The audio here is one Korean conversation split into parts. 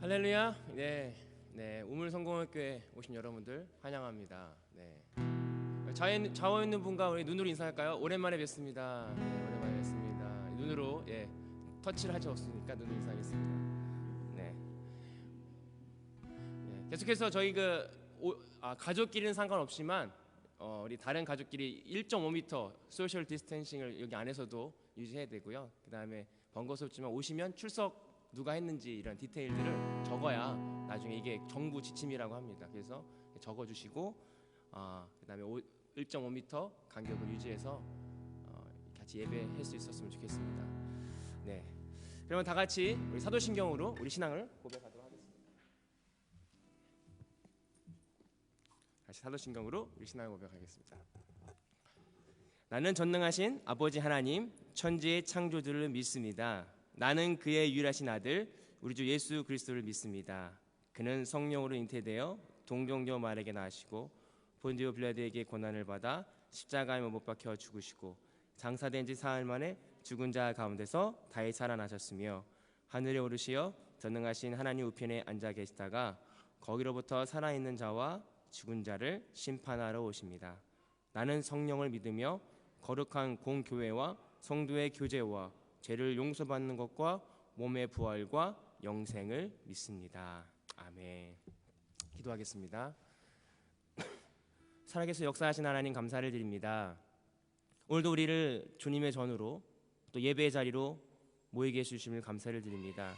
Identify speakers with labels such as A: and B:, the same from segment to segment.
A: 할렐루야. 네, 우물성공학교에 오신 여러분들 환영합니다. 좌우에 있는 분과 우리 눈으로 인사할까요? 오랜만에 뵙습니다. 오랜만에 뵙습니다. 눈으로 터치를 할 수 없으니까 눈으로 인사하겠습니다. 계속해서 저희 가족끼리는 상관없지만 우리 다른 가족끼리 1.5m 소셜 디스텐싱을 여기 안에서도 유지해야 되고요. 그 다음에 번거롭지만 오시면 출석 누가 했는지 이런 디테일들을 적어야 나중에 이게 정부 지침이라고 합니다. 그래서 적어주시고 그다음에 1.5m 간격을 유지해서 같이 예배할 수 있었으면 좋겠습니다. 그러면 다 같이 우리 사도신경으로 우리 신앙을 고백하도록 하겠습니다. 다시 사도신경으로 우리 신앙을 고백하겠습니다. 나는 전능하신 아버지 하나님 천지의 창조주를 믿습니다. 나는 그의 유일하신 아들 우리 주 예수 그리스도를 믿습니다. 그는 성령으로 잉태되어 동정녀 마리아에게 나시고 본디오 빌라도에게 고난을 받아 십자가에 못 박혀 죽으시고 장사된 지 사흘 만에 죽은 자 가운데서 다시 살아나셨으며 하늘에 오르시어 전능하신 하나님 우편에 앉아 계시다가 거기로부터 살아있는 자와 죽은 자를 심판하러 오십니다. 나는 성령을 믿으며 거룩한 공교회와 성도의 교제와 죄를 용서받는 것과 몸의 부활과 영생을 믿습니다. 아멘. 기도하겠습니다. 살아계셔 역사하신 하나님 감사를 드립니다. 오늘도 우리를 주님의 전으로 또 예배의 자리로 모이게 해주심을 감사를 드립니다.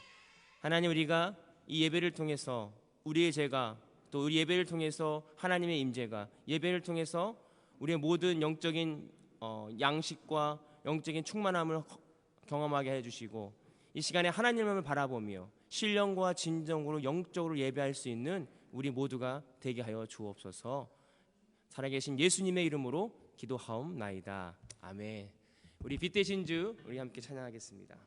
A: 하나님, 우리가 이 예배를 통해서 우리의 죄가 또 우리 예배를 통해서 하나님의 임재가 예배를 통해서 우리의 모든 영적인 양식과 영적인 충만함을 경험하게 해주시고 이 시간에 하나님을 바라보며 신령과 진정으로 영적으로 예배할 수 있는 우리 모두가 되게 하여 주옵소서. 살아계신 예수님의 이름으로 기도하옵나이다. 아멘. 우리 빛 되신 주 우리 함께 찬양하겠습니다.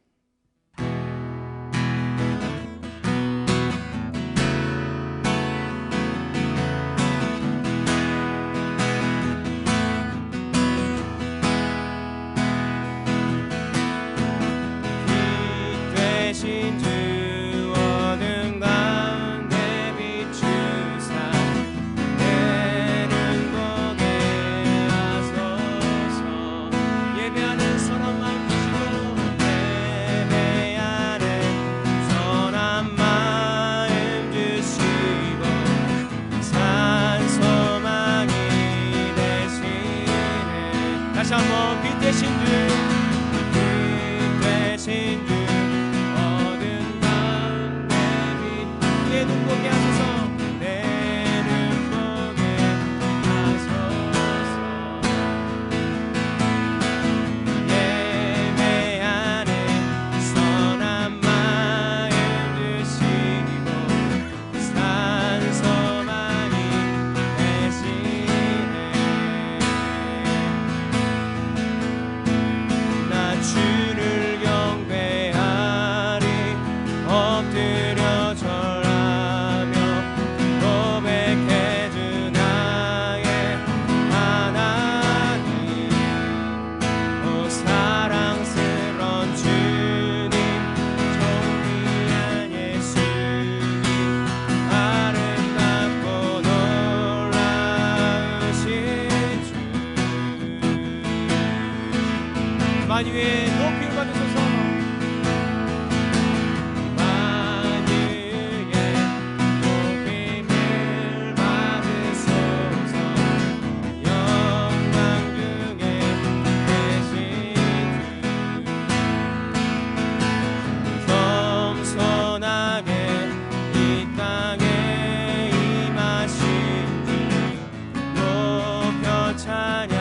B: 찬양하리라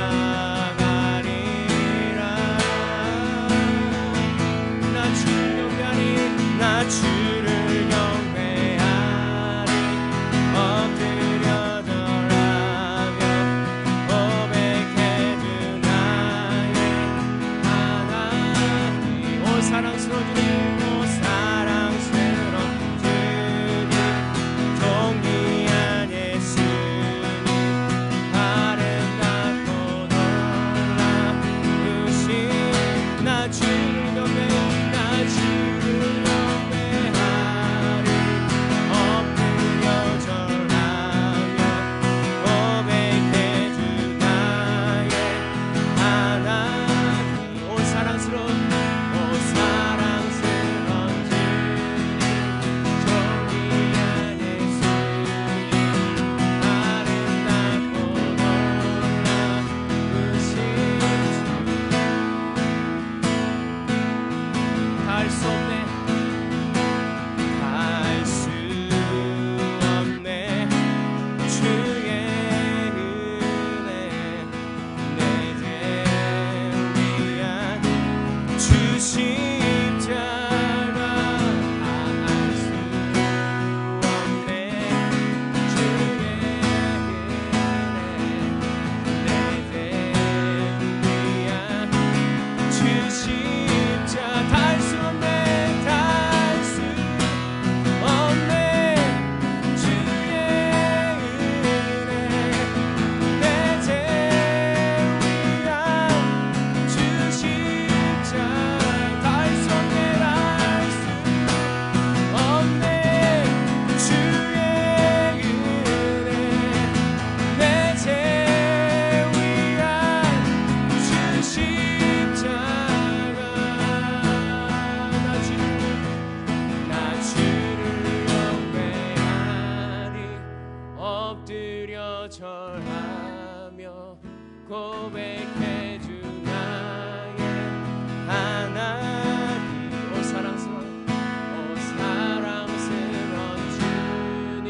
A: 고백해 주 나의 하나님. 오 사랑스러운 주님,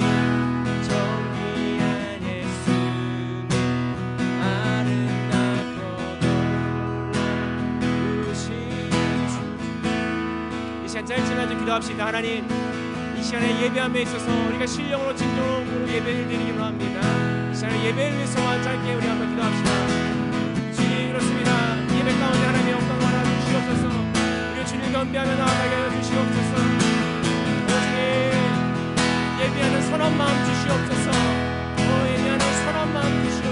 A: 존귀한 예수님, 아름답고 놀라우신 주. 이 시간 짧지만 좀 기도합시다. 하나님, 이 시간에 예배함에 있어서 우리가 신령으로 진정으로 예배를 드리기로 합니다. 이 시간에 예배를 위해서 짧게 우리 한번 기도합시다. 주님, 그렇습니다. 예배 가운데 하나님의 영광을 하나 주시옵소서. 우리 주님 경배하며 나아가게 하여 주시옵소서. 주님, 예배하는 선한 마음 주시옵소서. 예배하는 선한 마음 주시옵소서.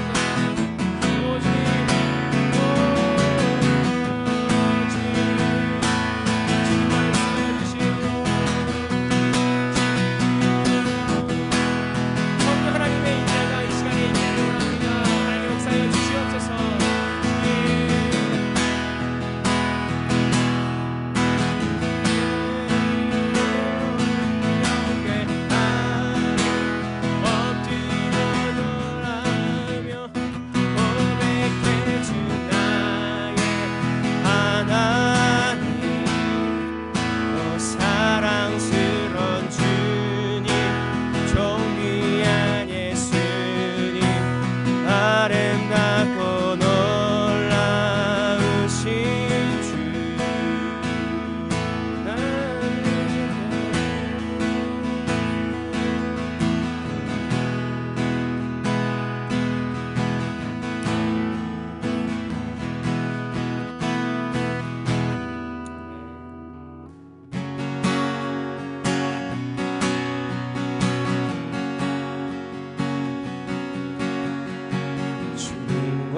A: 주님,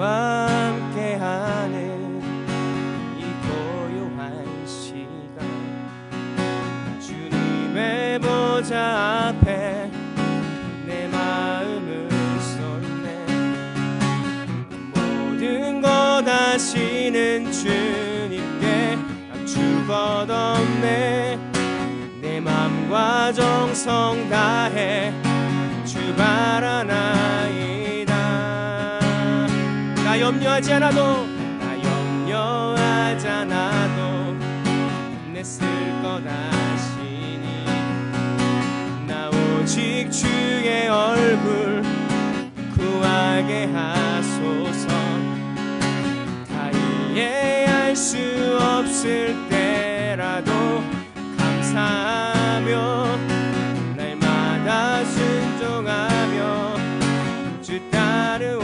A: 함께하는 이 고요한 시간, 주님의 보좌 앞에 내 마음을 쏟네. 모든 것 아시는 주님께 감출 것 없네. 내 맘과 정성 다해 주 바라나이다. 나 염려하지 않아도 내 쓸 것 아시니. 나 오직 주의 얼굴 구하게 하소서. 다 이해할 수 없을 때라도 감사하며 날마다 순종하며 주 따르오.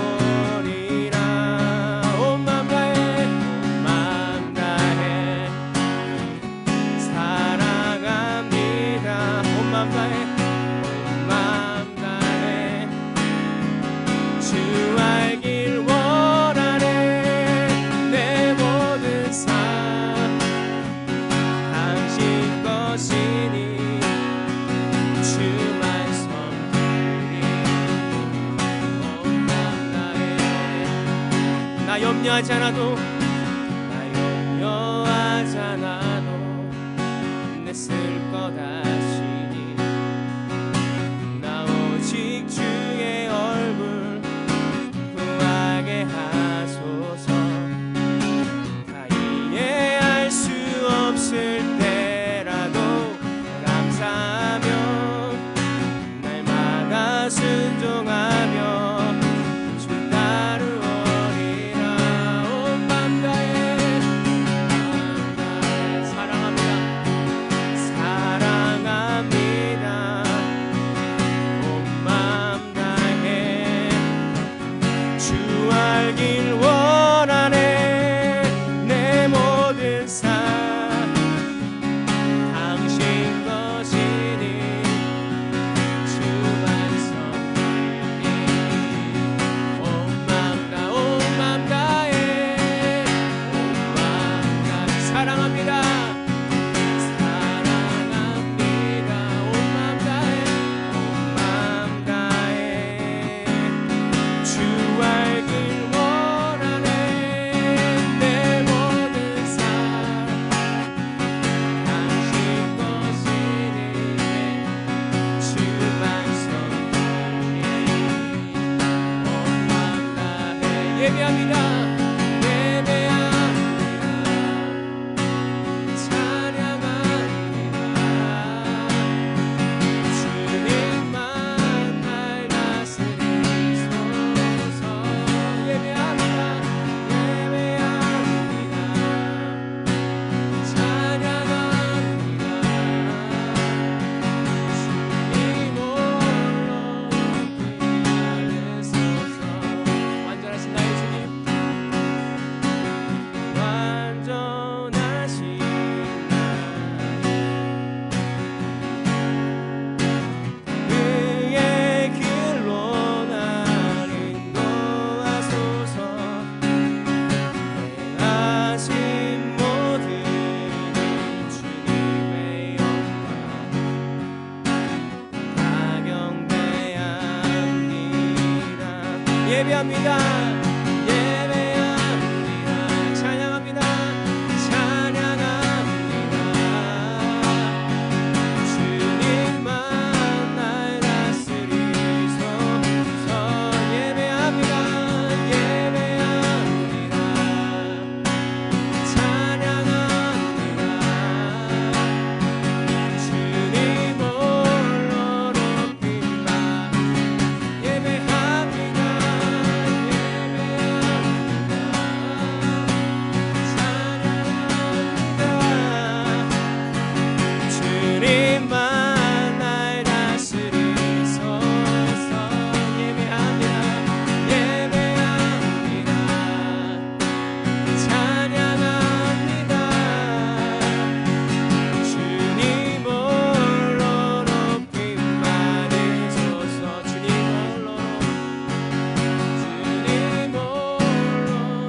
A: 염려하지 않아도 내 쓸 것 아시니. 나 오직 주의 얼굴 구하게 하소서. 다 이해할 수 없을 때라도 감사하며 날마다 순종하며 사랑합니다. 온 마음 예배합니다. 예배합니다. 찬양합니다. 찬양합니다. 주님만 날 다스리소서. 예배합니다. 예배합니다. 찬양합니다. 주님 홀로 높임바. 예배합니다. 주님만 날 다스리소서. 예배합니다. 예배합니다. 찬양합니다. 주님 홀로 높임 받으소서. 주님 홀로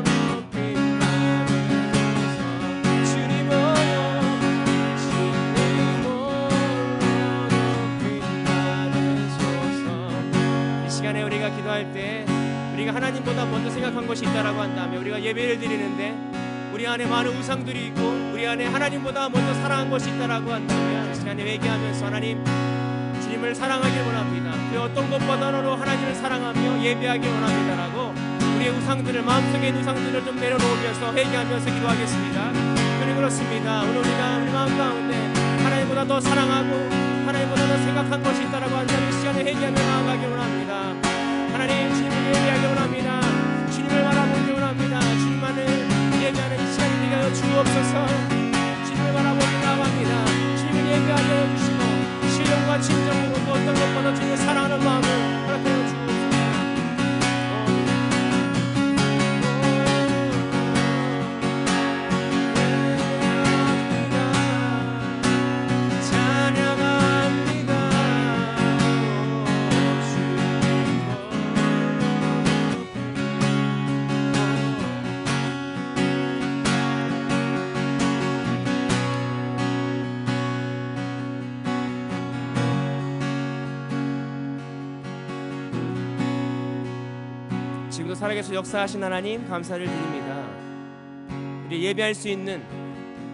A: 높임 받으소서. 주님 홀로 이 시간에 우리가 기도할 때 우리가 하나님보다 먼저 생각한 것이 있다라고 한다면, 우리가 예배를 드리는데 우리 안에 많은 우상들이 있고 우리 안에 하나님보다 먼저 사랑한 것이 있다라고 한다면, 이 시간에 회개하면서 하나님, 주님을 사랑하길 원합니다. 그 어떤 것보다도 하나님을 사랑하며 예배하길 원합니다라고 우리의 우상들을, 마음속에 있는 우상들을 좀 내려놓으면서 회개하면서 기도하겠습니다. 그는 그렇습니다. 오늘 우리가 우리 마음 가운데 하나님보다 더 사랑하고 하나님보다 더 생각한 것이 있다라고 한다면 이 시간에 회개하며 나아가길 원합니다. 하나님, 주님을 예배하길 원합니다. 주님을 바라보길 원합니다. 주님만을 예배하는 이 시간이 되게 하여 주옵소서. 주님을 바라보길 원합니다. 주님을 예배하게 해주시고 신령과 진정으로 또 어떤 것보다 주님을 사랑하는 마음을 허락하여 주옵소서. 지금도 살아계셔 역사하신 하나님 감사를 드립니다. 우리 예배할 수 있는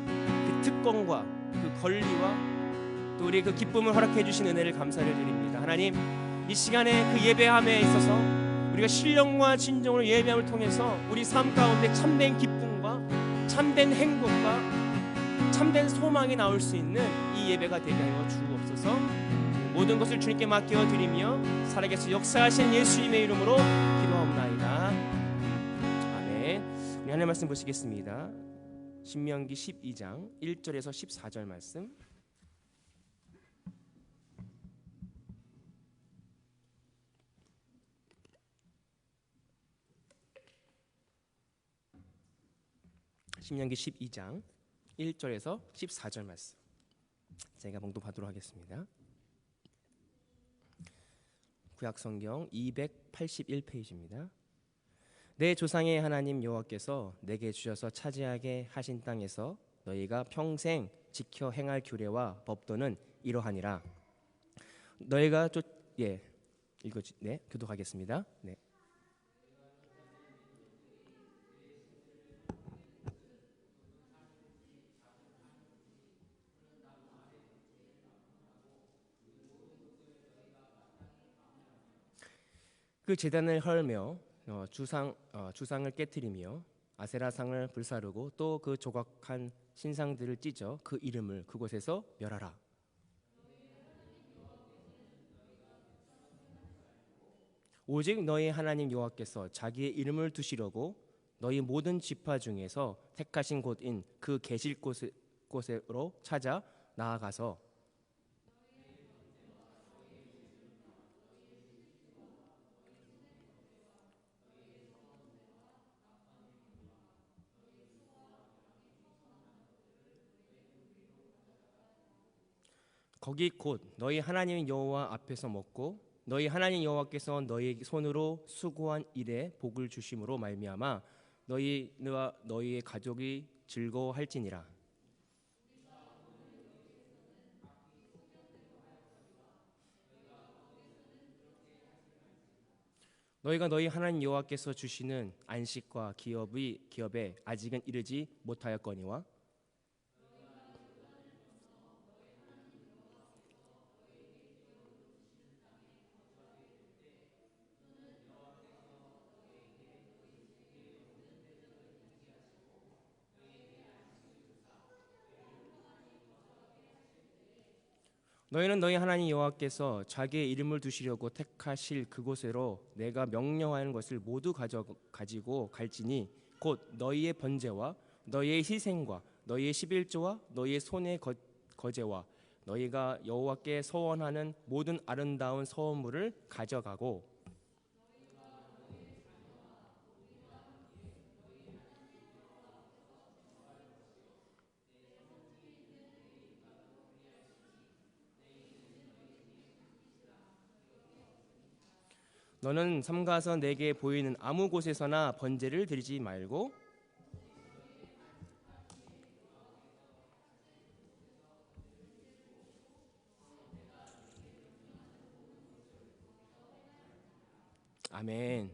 A: 그 특권과 그 권리와 또 우리 그 기쁨을 허락해 주신 은혜를 감사를 드립니다. 하나님, 이 시간에 그 예배함에 있어서 우리가 신령과 진정으로 예배함을 통해서 우리 삶 가운데 참된 기쁨과 참된 행복과 참된 소망이 나올 수 있는 이 예배가 되게 하여 주옵소서. 모든 것을 주님께 맡겨 드리며 살아계신 역사하신 예수님의 이름으로 기도하옵나이다. 아멘. 우리 하나님 말씀 보시겠습니다. 신명기 12장 1절에서 14절 말씀. 신명기 12장 1절에서 14절 말씀 제가 봉독하도록 하겠습니다. 구약성경 281페이지입니다. 내 조상의 하나님 여호와께서 내게 주셔서 차지하게 하신 땅에서 너희가 평생 지켜 행할 규례와 법도는 이러하니라. 너희가 교독하겠습니다. 네. 그 제단을 헐며 주상을 깨뜨리며 아세라상을 불사르고 또 그 조각한 신상들을 찢어 그 이름을 그곳에서 멸하라. 오직 너희 하나님 여호와께서 자기의 이름을 두시려고 너희 모든 지파 중에서 택하신 곳인 그 계실 곳으로 찾아 나아가서 거기 곧 너희 하나님 여호와 앞에서 먹고 너희 하나님 여호와께서 너희 손으로 수고한 일에 복을 주심으로 말미암아 너희와 너희의 가족이 즐거워할지니라. 너희가 너희 하나님 여호와께서 주시는 안식과 기업에 아직은 이르지 못하였거니와 너희는 너희 하나님 여호와께서 자기의 이름을 두시려고 택하실 그곳으로 내가 명령하는 것을 모두 가지고 갈지니 곧 너희의 번제와 너희의 희생과 너희의 11조와 너희의 손의 거제와 너희가 여호와께 서원하는 모든 아름다운 서원물을 가져가고 너는 삼가서 내게 보이는 아무 곳에서나 번제를 드리지 말고 아멘.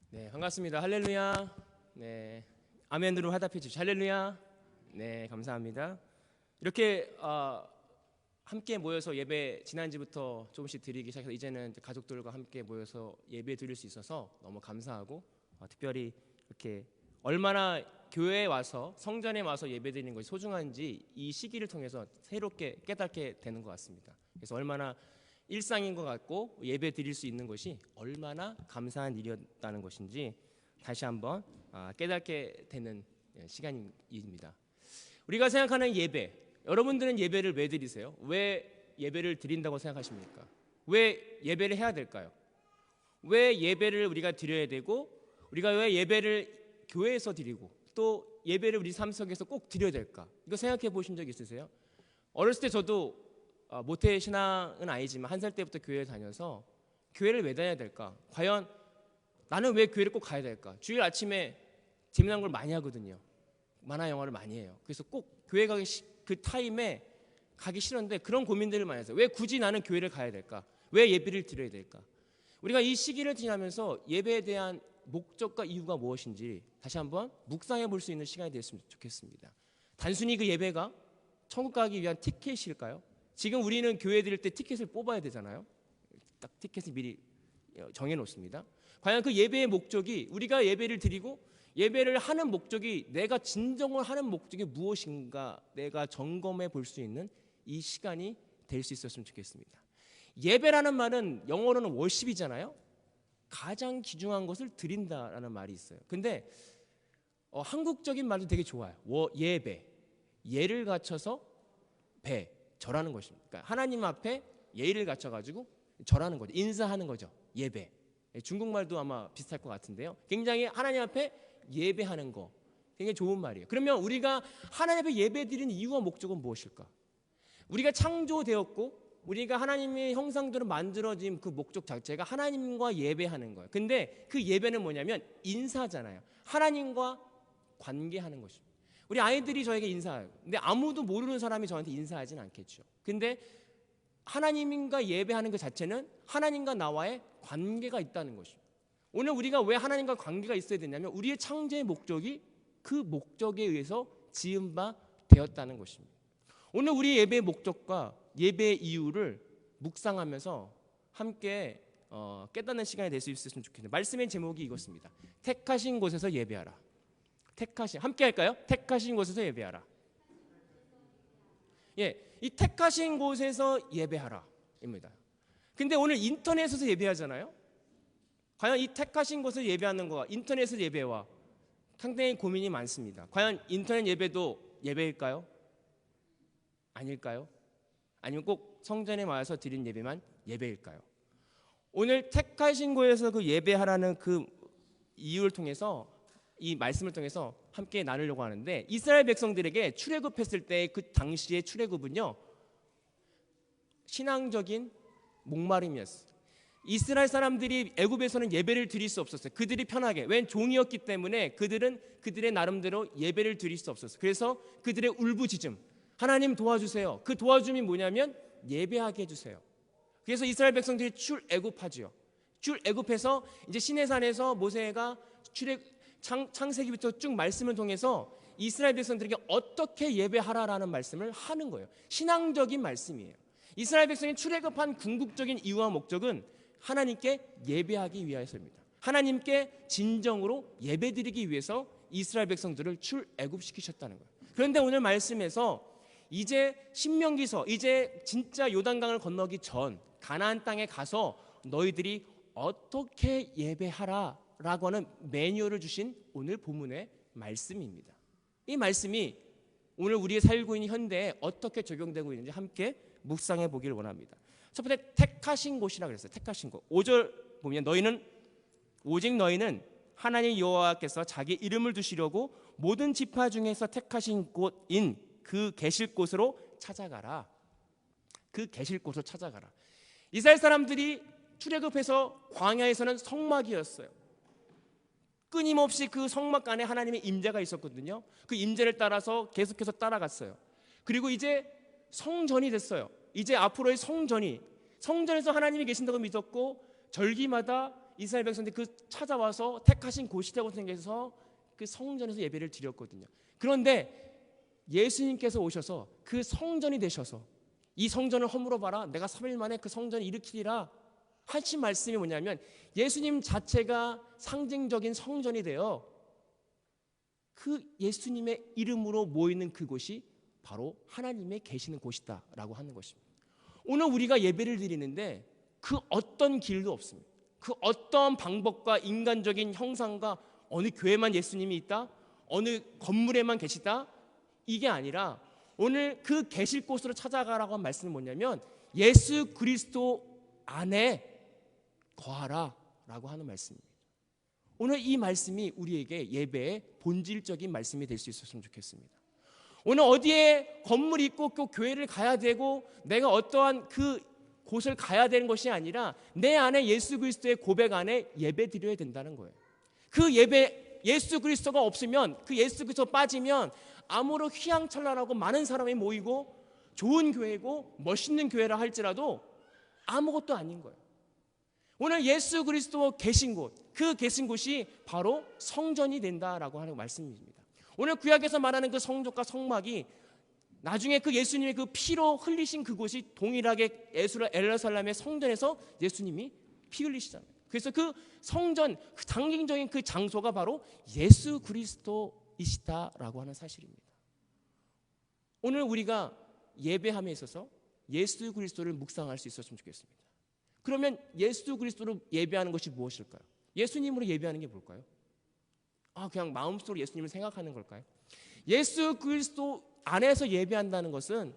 A: 네, 반갑습니다. 할렐루야. 네, 아멘으로 화답해 주시죠. 할렐루야. 네, 감사합니다. 이렇게 함께 모여서 예배 지난주부터 조금씩 드리기 시작해서 이제는 가족들과 함께 모여서 예배 드릴 수 있어서 너무 감사하고 특별히 이렇게 얼마나 교회에 와서 성전에 와서 예배 드리는 것이 소중한지 이 시기를 통해서 새롭게 깨닫게 되는 것 같습니다. 그래서 얼마나 일상인 것 같고 예배 드릴 수 있는 것이 얼마나 감사한 일이었다는 것인지 다시 한번 깨닫게 되는 시간입니다. 우리가 생각하는 예배, 여러분들은 예배를 왜 드리세요? 왜 예배를 드린다고 생각하십니까? 왜 예배를 해야 될까요? 왜 예배를 우리가 드려야 되고 우리가 왜 예배를 교회에서 드리고 또 예배를 우리 삶 속에서 꼭 드려야 될까? 이거 생각해 보신 적 있으세요? 어렸을 때 저도 모태 신앙은 아니지만 한 살 때부터 교회에 다녀서 교회를 왜 다녀야 될까? 과연 나는 왜 교회를 꼭 가야 될까? 주일 아침에 재미난 걸 많이 하거든요. 만화 영화를 많이 해요. 그래서 꼭 교회 가기 그 타임에 가기 싫은데 그런 고민들을 많이 했어요. 왜 굳이 나는 교회를 가야 될까? 왜 예배를 드려야 될까? 우리가 이 시기를 지나면서 예배에 대한 목적과 이유가 무엇인지 다시 한번 묵상해 볼 수 있는 시간이 됐으면 좋겠습니다. 단순히 그 예배가 천국 가기 위한 티켓일까요? 지금 우리는 교회 드릴 때 티켓을 뽑아야 되잖아요. 딱 티켓을 미리 정해 놓습니다. 과연 그 예배의 목적이 우리가 예배를 드리고 예배를 하는 목적이 내가 진정을 하는 목적이 무엇인가 내가 점검해 볼 수 있는 이 시간이 될 수 있었으면 좋겠습니다. 예배라는 말은 영어로는 월십이잖아요. 가장 귀중한 것을 드린다라는 말이 있어요. 근데 한국적인 말도 되게 좋아요. 예배, 예를 갖춰서 배, 절하는 것입니다. 그러니까 하나님 앞에 예의를 갖춰가지고 절하는 거죠. 인사하는 거죠. 예배. 중국말도 아마 비슷할 것 같은데요. 굉장히 하나님 앞에 예배하는 거 굉장히 좋은 말이에요. 그러면 우리가 하나님 앞에 예배 드리는 이유와 목적은 무엇일까? 우리가 창조되었고 우리가 하나님의 형상대로 만들어진 그 목적 자체가 하나님과 예배하는 거예요. 근데 그 예배는 뭐냐면 인사잖아요. 하나님과 관계하는 것입니다. 우리 아이들이 저에게 인사해요. 근데 아무도 모르는 사람이 저한테 인사하진 않겠죠. 근데 하나님과 예배하는 것 자체는 하나님과 나와의 관계가 있다는 것입니다. 오늘 우리가 왜 하나님과 관계가 있어야 되냐면 우리의 창조의 목적이 그 목적에 의해서 지은 바 되었다는 것입니다. 오늘 우리 예배의 목적과 예배의 이유를 묵상하면서 함께 깨닫는 시간이 될 수 있었으면 좋겠네요. 말씀의 제목이 이것입니다. 택하신 곳에서 예배하라. 함께 할까요? 택하신 곳에서 예배하라. 이 택하신 곳에서 예배하라입니다. 근데 오늘 인터넷에서 예배하잖아요. 과연 이 택하신 곳에서 예배하는 거와 인터넷에서 예배와 상당히 고민이 많습니다. 과연 인터넷 예배도 예배일까요? 아닐까요? 아니면 꼭 성전에 와서 드린 예배만 예배일까요? 오늘 택하신 곳에서 그 예배하라는 그 이유를 통해서 이 말씀을 통해서 함께 나누려고 하는데 이스라엘 백성들에게 출애굽했을 때 그 당시의 출애굽은요 신앙적인 목마름이었어요. 이스라엘 사람들이 애굽에서는 예배를 드릴 수 없었어요. 그들이 편하게 웬 종이었기 때문에 그들은 그들의 나름대로 예배를 드릴 수 없었어요. 그래서 그들의 울부짖음 하나님 도와주세요. 그 도와줌이 뭐냐면 예배하게 해주세요. 그래서 이스라엘 백성들이 출애굽하지요. 출애굽해서 이제 시내산에서 모세가 창세기부터 쭉 말씀을 통해서 이스라엘 백성들에게 어떻게 예배하라라는 말씀을 하는 거예요. 신앙적인 말씀이에요. 이스라엘 백성이 출애굽한 궁극적인 이유와 목적은 하나님께 예배하기 위해서입니다. 하나님께 진정으로 예배드리기 위해서 이스라엘 백성들을 출애굽시키셨다는 거예요. 그런데 오늘 말씀에서 이제 신명기서, 이제 진짜 요단강을 건너기 전 가나안 땅에 가서 너희들이 어떻게 예배하라 라고 하는 매뉴얼을 주신 오늘 본문의 말씀입니다. 이 말씀이 오늘 우리가 살고 있는 현대에 어떻게 적용되고 있는지 함께 묵상해 보기를 원합니다. 첫 번째, 택하신 곳이라고 그랬어요. 택하신 곳. 5절 보면 오직 너희는 하나님 여호와께서 자기 이름을 두시려고 모든 지파 중에서 택하신 곳인 그 계실 곳으로 찾아가라. 그 계실 곳으로 찾아가라. 이스라엘 사람들이 출애굽해서 광야에서는 성막이었어요. 끊임없이 그 성막 안에 하나님의 임재가 있었거든요. 그 임재를 따라서 계속해서 따라갔어요. 그리고 이제 성전이 됐어요. 이제 앞으로의 성전에서 하나님이 계신다고 믿었고 절기마다 이스라엘 백성들이 그 찾아와서 택하신 곳이라고 생각해서 그 성전에서 예배를 드렸거든요. 그런데 예수님께서 오셔서 그 성전이 되셔서 이 성전을 허물어 봐라, 내가 3일 만에 그 성전을 일으키리라 하신 말씀이 뭐냐면 예수님 자체가 상징적인 성전이 되어 그 예수님의 이름으로 모이는 그곳이 바로 하나님의 계시는 곳이다라고 하는 것입니다. 오늘 우리가 예배를 드리는데 그 어떤 길도 없습니다. 그 어떤 방법과 인간적인 형상과 어느 교회만 예수님이 있다, 어느 건물에만 계시다, 이게 아니라 오늘 그 계실 곳으로 찾아가라고 한 말씀은 뭐냐면 예수 그리스도 안에 거하라 라고 하는 말씀입니다. 오늘 이 말씀이 우리에게 예배의 본질적인 말씀이 될 수 있었으면 좋겠습니다. 오늘 어디에 건물이 있고 그 교회를 가야 되고 내가 어떠한 그 곳을 가야 되는 것이 아니라 내 안에 예수 그리스도의 고백 안에 예배 드려야 된다는 거예요. 그 예배, 예수 그리스도가 없으면, 그 예수 그리스도 빠지면 아무로 휘황찬란하고 많은 사람이 모이고 좋은 교회고 멋있는 교회라 할지라도 아무것도 아닌 거예요. 오늘 예수 그리스도 계신 곳, 그 계신 곳이 바로 성전이 된다라고 하는 말씀입니다. 오늘 구약에서 말하는 그 성전과 성막이 나중에 그 예수님의 그 피로 흘리신 그곳이 동일하게 예루살렘의 성전에서 예수님이 피 흘리시잖아요. 그래서 그 성전, 그 상징적인 그 장소가 바로 예수 그리스도이시다라고 하는 사실입니다. 오늘 우리가 예배함에 있어서 예수 그리스도를 묵상할 수 있었으면 좋겠습니다. 그러면 예수 그리스도로 예배하는 것이 무엇일까요? 예수님으로 예배하는 게 뭘까요? 그냥 마음속으로 예수님을 생각하는 걸까요? 예수 그리스도 안에서 예배한다는 것은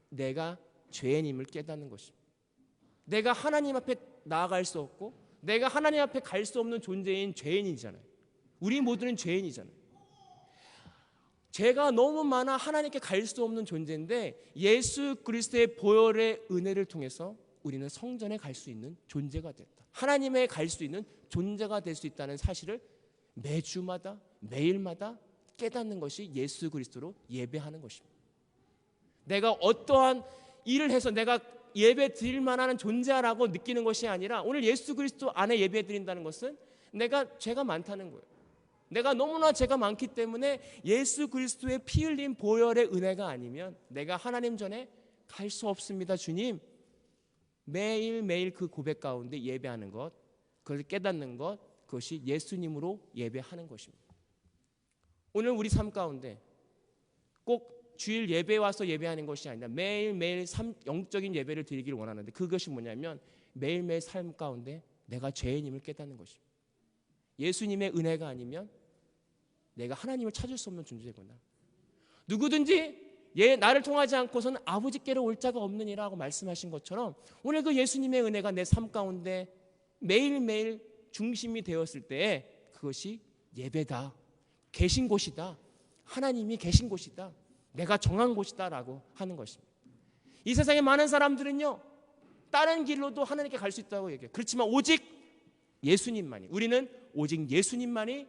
A: 내가 죄인임을 깨닫는 것입니다. 내가 하나님 앞에 나아갈 수 없고 내가 하나님 앞에 갈 수 없는 존재인 죄인이잖아요. 우리 모두는 죄인이잖아요. 죄가 너무 많아 하나님께 갈 수 없는 존재인데 예수 그리스도의 보혈의 은혜를 통해서 우리는 성전에 갈 수 있는 존재가 됐다. 하나님에 갈 수 있는 존재가 될 수 있다는 사실을 매주마다 매일마다 깨닫는 것이 예수 그리스도로 예배하는 것입니다. 내가 어떠한 일을 해서 내가 예배 드릴 만한 존재라고 느끼는 것이 아니라 오늘 예수 그리스도 안에 예배 드린다는 것은 내가 죄가 많다는 거예요. 내가 너무나 죄가 많기 때문에 예수 그리스도의 피 흘린 보혈의 은혜가 아니면 내가 하나님 전에 갈 수 없습니다. 주님, 매일매일 그 고백 가운데 예배하는 것, 그것을 깨닫는 것, 그것이 예수님으로 예배하는 것입니다. 오늘 우리 삶 가운데 꼭 주일 예배 와서 예배하는 것이 아니라 매일매일 영적인 예배를 드리기를 원하는데 그것이 뭐냐면 매일매일 삶 가운데 내가 죄인임을 깨닫는 것입니다. 예수님의 은혜가 아니면 내가 하나님을 찾을 수 없는 존재구나. 누구든지 나를 통하지 않고서는 아버지께로 올 자가 없느니라고 말씀하신 것처럼 오늘 그 예수님의 은혜가 내 삶 가운데 매일매일 중심이 되었을 때 그것이 예배다, 계신 곳이다, 하나님이 계신 곳이다, 내가 정한 곳이다 라고 하는 것입니다. 이 세상에 많은 사람들은요 다른 길로도 하나님께 갈 수 있다고 얘기해요. 그렇지만 오직 예수님만이, 우리는 오직 예수님만이,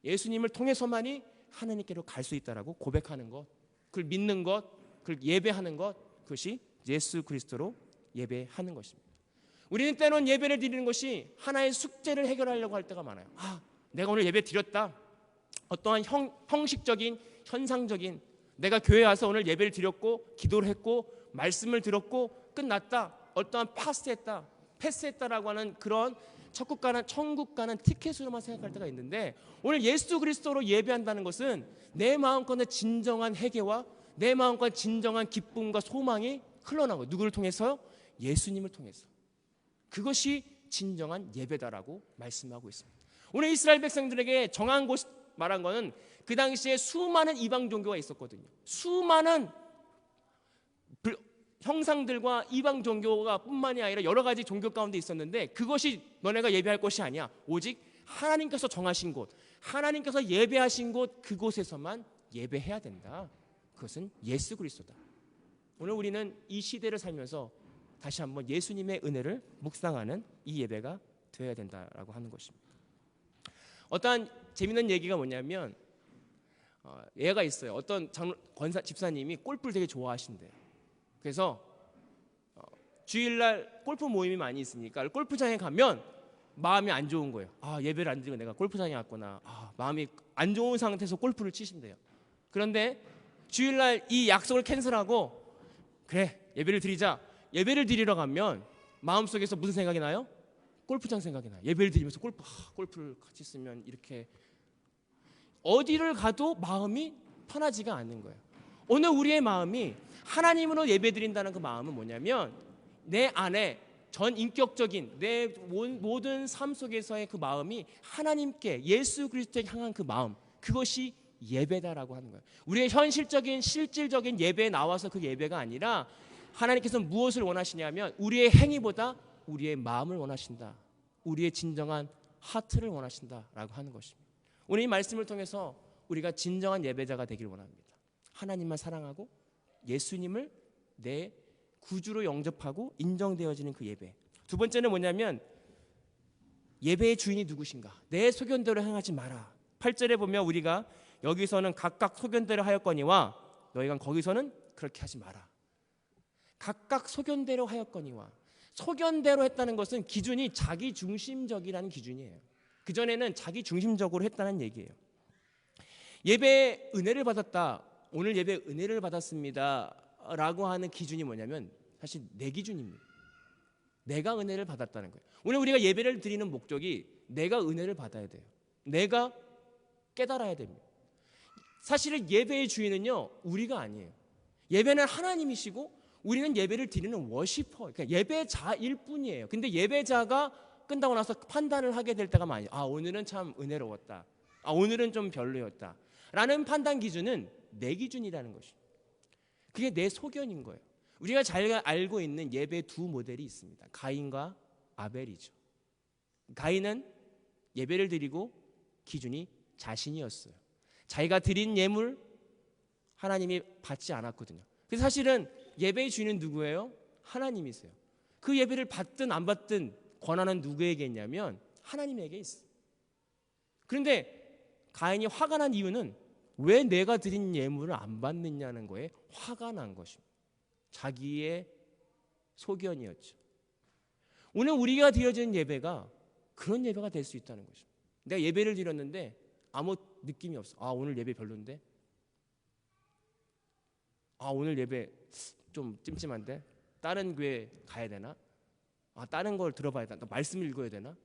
A: 예수님을 통해서만이 하나님께로 갈 수 있다라고 고백하는 것, 그걸 믿는 것, 그걸 예배하는 것, 그것이 예수 그리스도로 예배하는 것입니다. 우리는 때론 예배를 드리는 것이 하나의 숙제를 해결하려고 할 때가 많아요. 내가 오늘 예배 드렸다. 어떠한 형식적인, 현상적인, 내가 교회 와서 오늘 예배를 드렸고 기도를 했고 말씀을 들었고 끝났다. 어떠한 패스했다라고 하는 그런 천국 가는 티켓으로만 생각할 때가 있는데, 오늘 예수 그리스도로 예배한다는 것은 내 마음껏의 진정한 회개와 내 마음껏 진정한 기쁨과 소망이 흘러나온 거예요. 누구를 통해서요? 예수님을 통해서. 그것이 진정한 예배다라고 말씀하고 있습니다. 오늘 이스라엘 백성들에게 정한 곳 말한 거는 그 당시에 수많은 이방 종교가 있었거든요. 수많은 형상들과 이방 종교가 뿐만이 아니라 여러 가지 종교 가운데 있었는데, 그것이 너네가 예배할 것이 아니야. 오직 하나님께서 정하신 곳, 하나님께서 예배하신 곳, 그곳에서만 예배해야 된다. 그것은 예수 그리스도다. 오늘 우리는 이 시대를 살면서 다시 한번 예수님의 은혜를 묵상하는 이 예배가 되어야 된다라고 하는 것입니다. 어떠한 재밌는 얘기가 뭐냐면, 얘가 있어요. 어떤 집사님이 골프를 되게 좋아하신대요. 그래서 주일날 골프 모임이 많이 있으니까 골프장에 가면 마음이 안 좋은 거예요. 예배를 안 드리고 내가 골프장에 왔구나. 마음이 안 좋은 상태에서 골프를 치신대요. 그런데 주일날 이 약속을 캔슬하고, 그래 예배를 드리자. 예배를 드리러 가면 마음속에서 무슨 생각이 나요? 골프장 생각이 나요. 예배를 드리면서 골프를 같이 쓰면 이렇게 어디를 가도 마음이 편하지가 않는 거예요. 오늘 우리의 마음이 하나님으로 예배드린다는 그 마음은 뭐냐면, 내 안에 전 인격적인 내 모든 삶 속에서의 그 마음이 하나님께, 예수 그리스도에 향한 그 마음, 그것이 예배다라고 하는 거예요. 우리의 현실적인 실질적인 예배에 나와서 그 예배가 아니라, 하나님께서 무엇을 원하시냐면 우리의 행위보다 우리의 마음을 원하신다. 우리의 진정한 하트를 원하신다라고 하는 것입니다. 오늘 이 말씀을 통해서 우리가 진정한 예배자가 되길 원합니다. 하나님만 사랑하고 예수님을 내 구주로 영접하고 인정되어지는 그 예배. 두 번째는 뭐냐면, 예배의 주인이 누구신가? 내 소견대로 행하지 마라. 8절에 보면 우리가 여기서는 각각 소견대로 하였거니와 너희가 거기서는 그렇게 하지 마라. 각각 소견대로 하였거니와, 소견대로 했다는 것은 기준이 자기중심적이라는 기준이에요. 그전에는 자기중심적으로 했다는 얘기예요. 예배에 은혜를 받았다, 오늘 예배에 은혜를 받았습니다 라고 하는 기준이 뭐냐면 사실 내 기준입니다. 내가 은혜를 받았다는 거예요. 오늘 우리가 예배를 드리는 목적이 내가 은혜를 받아야 돼요. 내가 깨달아야 됩니다. 사실은 예배의 주인은요, 우리가 아니에요. 예배는 하나님이시고 우리는 예배를 드리는 워시퍼, 그러니까 예배자일 뿐이에요. 근데 예배자가 끝나고 나서 판단을 하게 될 때가 많아요. 오늘은 참 은혜로웠다. 오늘은 좀 별로였다. 라는 판단 기준은 내 기준이라는 것입니다. 그게 내 소견인 거예요. 우리가 잘 알고 있는 예배의 두 모델이 있습니다. 가인과 아벨이죠. 가인은 예배를 드리고 기준이 자신이었어요. 자기가 드린 예물 하나님이 받지 않았거든요. 그래서 사실은 예배의 주인은 누구예요? 하나님이세요. 그 예배를 받든 안 받든 권한은 누구에게 있냐면 하나님에게 있어요. 그런데 가인이 화가 난 이유는 왜 내가 드린 예물을 안 받느냐는 거에 화가 난 것입니다. 자기의 소견이었죠. 오늘 우리가 드려지는 예배가 그런 예배가 될 수 있다는 것입니다. 내가 예배를 드렸는데 아무 느낌이 없어. 오늘 예배 별론데? 오늘 예배 좀 찜찜한데? 다른 교회 가야 되나? 다른 걸 들어봐야 되나? 말씀 읽어야 되나?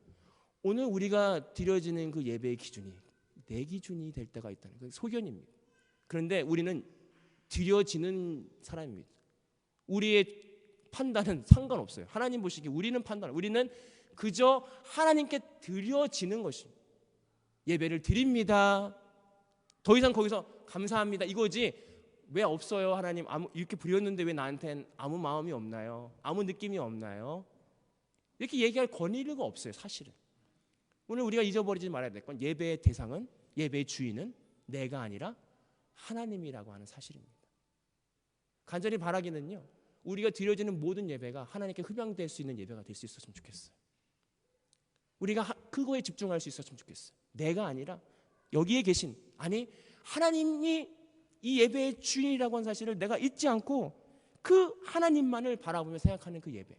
A: 오늘 우리가 드려지는 그 예배의 기준이 내 기준이 될 때가 있다는 거예요. 소견입니다. 그런데 우리는 드려지는 사람입니다. 우리의 판단은 상관없어요. 하나님 보시기에 우리는 우리는 그저 하나님께 드려지는 것입니다. 예배를 드립니다. 더 이상 거기서 감사합니다 이거지, 왜 없어요 하나님, 이렇게 드렸는데 왜 나한테는 아무 마음이 없나요? 아무 느낌이 없나요? 이렇게 얘기할 권리가 없어요. 사실은 오늘 우리가 잊어버리지 말아야 될 건, 예배의 대상은, 예배의 주인은 내가 아니라 하나님이라고 하는 사실입니다. 간절히 바라기는요, 우리가 드려지는 모든 예배가 하나님께 흡양될 수 있는 예배가 될 수 있었으면 좋겠어요. 우리가 그거에 집중할 수 있었으면 좋겠어요. 내가 아니라 여기에 계신, 하나님이 이 예배의 주인이라고 하는 사실을 내가 잊지 않고 그 하나님만을 바라보며 생각하는 그 예배,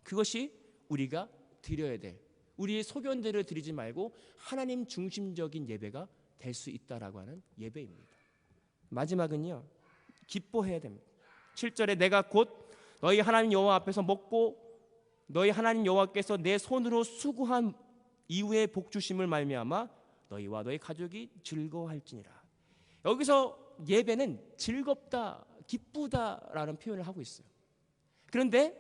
A: 그것이 우리가 드려야 될, 우리의 소견대로 드리지 말고 하나님 중심적인 예배가 될 수 있다라고 하는 예배입니다. 마지막은요, 기뻐해야 됩니다. 7절에 내가 곧 너희 하나님 여호와 앞에서 먹고 너희 하나님 여호와께서 내 손으로 수고한 이후에 복 주심을 말미암아 너희와 너희 가족이 즐거워할지니라. 여기서 예배는 즐겁다, 기쁘다라는 표현을 하고 있어요. 그런데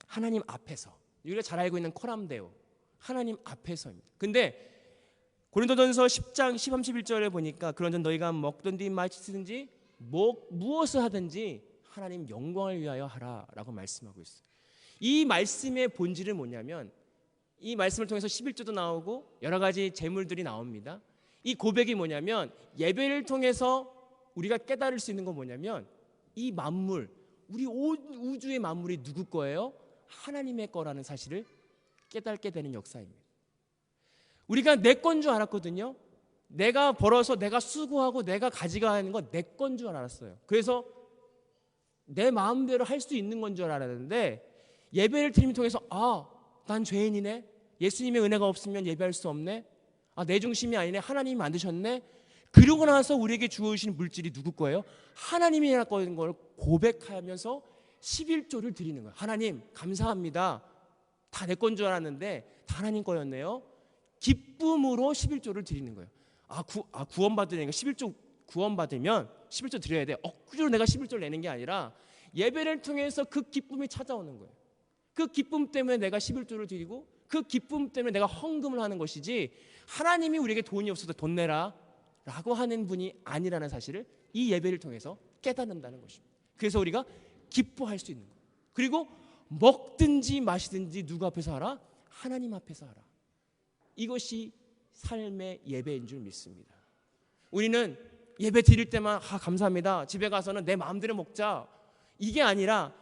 A: 하나님 앞에서, 우리가 잘 알고 있는 코람데오, 하나님 앞에서입니다. 근데 고린도전서 10장 13, 11절에 보니까 그런즉 너희가 먹든지 마시든지 무엇을 하든지 하나님 영광을 위하여 하라라고 말씀하고 있어요. 이 말씀의 본질은 뭐냐면, 이 말씀을 통해서 11조도 나오고 여러 가지 제물들이 나옵니다. 이 고백이 뭐냐면, 예배를 통해서 우리가 깨달을 수 있는 건 뭐냐면, 이 만물, 우리 온 우주의 만물이 누구 거예요? 하나님의 거라는 사실을 깨닫게 되는 역사입니다. 우리가 내 건 줄 알았거든요. 내가 벌어서 내가 수고하고 내가 가져가는 건 내 건 줄 알았어요. 그래서 내 마음대로 할 수 있는 건 줄 알았는데, 예배를 드림을 통해서 난 죄인이네, 예수님의 은혜가 없으면 예배할 수 없네, 내 중심이 아니네, 하나님이 만드셨네. 그러고 나서 우리에게 주어주신 물질이 누구 거예요? 하나님이라는 걸 고백하면서 11조를 드리는 거예요. 하나님 감사합니다, 다 내 건 줄 알았는데 다 하나님 거였네요. 기쁨으로 11조를 드리는 거예요. 구원받으니까 11조 구원받으면 11조 드려야 돼. 억지로 내가 11조를 내는 게 아니라 예배를 통해서 그 기쁨이 찾아오는 거예요. 그 기쁨 때문에 내가 11조를 드리고 그 기쁨 때문에 내가 헌금을 하는 것이지, 하나님이 우리에게 돈이 없어서 돈 내라 라고 하는 분이 아니라는 사실을 이 예배를 통해서 깨닫는다는 것입니다. 그래서 우리가 기뻐할 수 있는 거예요. 그리고 먹든지 마시든지 누구 앞에서 하라? 하나님 앞에서 하라. 이것이 삶의 예배인 줄 믿습니다. 우리는 예배 드릴 때만 감사합니다, 집에 가서는 내 마음대로 먹자, 이게 아니라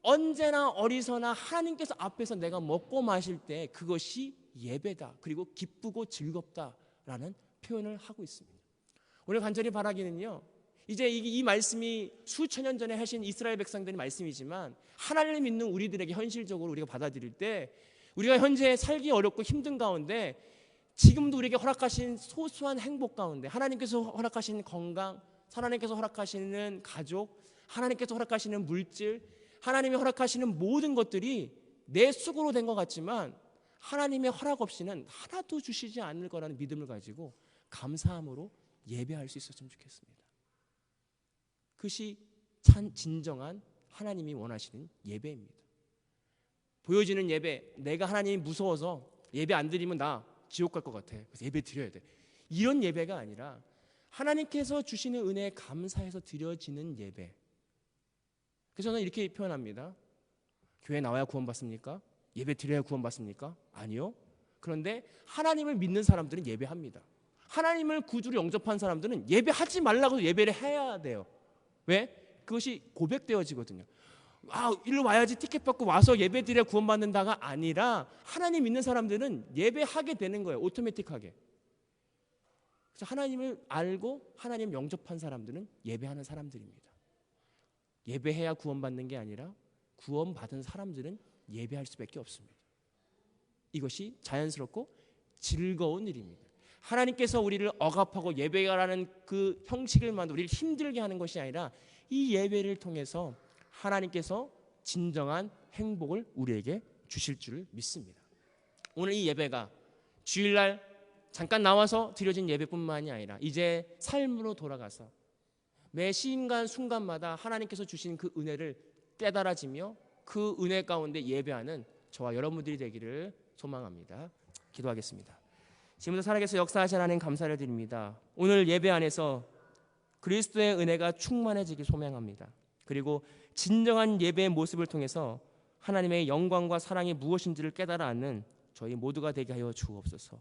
A: 언제나 어디서나 하나님께서 앞에서 내가 먹고 마실 때 그것이 예배다, 그리고 기쁘고 즐겁다라는 표현을 하고 있습니다. 오늘 간절히 바라기는요, 이제 이 말씀이 수천 년 전에 하신 이스라엘 백성들의 말씀이지만 하나님을 믿는 우리들에게 현실적으로 우리가 받아들일 때, 우리가 현재 살기 어렵고 힘든 가운데 지금도 우리에게 허락하신 소소한 행복 가운데, 하나님께서 허락하신 건강, 하나님께서 허락하시는 가족, 하나님께서 허락하시는 물질, 하나님이 허락하시는 모든 것들이 내 수고로 된 것 같지만 하나님의 허락 없이는 하나도 주시지 않을 거라는 믿음을 가지고 감사함으로 예배할 수 있었으면 좋겠습니다. 그것이 진정한 하나님이 원하시는 예배입니다. 보여지는 예배, 내가 하나님이 무서워서 예배 안 드리면 나 지옥 갈 것 같아, 그래서 예배 드려야 돼, 이런 예배가 아니라 하나님께서 주시는 은혜에 감사해서 드려지는 예배. 그래서 저는 이렇게 표현합니다. 교회 나와야 구원받습니까? 예배 드려야 구원받습니까? 아니요. 그런데 하나님을 믿는 사람들은 예배합니다. 하나님을 구주로 영접한 사람들은 예배하지 말라고 예배를 해야 돼요. 왜? 그것이 고백되어지거든요. 일로 와야지 티켓 받고 와서 예배 드려야 구원받는다가 아니라 하나님 믿는 사람들은 예배하게 되는 거예요, 오토매틱하게. 그래서 하나님을 알고 하나님 영접한 사람들은 예배하는 사람들입니다. 예배해야 구원받는 게 아니라 구원받은 사람들은 예배할 수밖에 없습니다. 이것이 자연스럽고 즐거운 일입니다. 하나님께서 우리를 억압하고 예배라는 그 형식을 우리를 힘들게 하는 것이 아니라 이 예배를 통해서 하나님께서 진정한 행복을 우리에게 주실 줄 믿습니다. 오늘 이 예배가 주일날 잠깐 나와서 드려진 예배뿐만이 아니라 이제 삶으로 돌아가서 매 순간마다 하나님께서 주신 그 은혜를 깨달아지며 그 은혜 가운데 예배하는 저와 여러분들이 되기를 소망합니다. 기도하겠습니다. 지금부터 살아계셔 역사하신 하나님 감사를 드립니다. 오늘 예배 안에서 그리스도의 은혜가 충만해지길 소망합니다. 그리고 진정한 예배의 모습을 통해서 하나님의 영광과 사랑이 무엇인지를 깨달아 앉는 저희 모두가 되게 하여 주옵소서.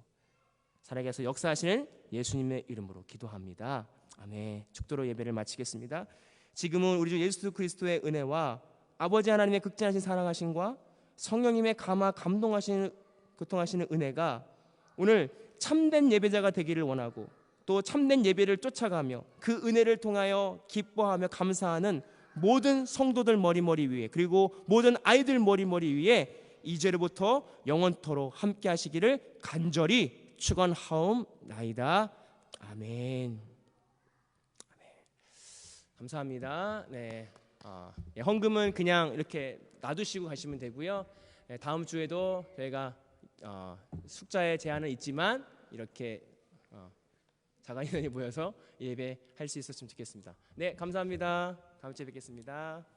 A: 살아계셔 역사하시는 예수님의 이름으로 기도합니다. 아멘. 축도로 예배를 마치겠습니다. 지금은 우리 주 예수 그리스도의 은혜와 아버지 하나님의 극진하신 사랑하심과 성령님의 교통하시는 은혜가 오늘 참된 예배자가 되기를 원하고 또 참된 예배를 쫓아가며 그 은혜를 통하여 기뻐하며 감사하는 모든 성도들 머리 위에 그리고 모든 아이들 머리 위에 이제로부터 영원토록 함께 하시기를 간절히 축원하옵나이다. 아멘. 감사합니다. 네, 헌금은 그냥 이렇게 놔두시고 가시면 되고요. 네, 다음 주에도 저희가 숙자의 제한은 있지만 이렇게 자가 인원이 모여서 예배할 수 있었으면 좋겠습니다. 네, 감사합니다. 다음 주에 뵙겠습니다.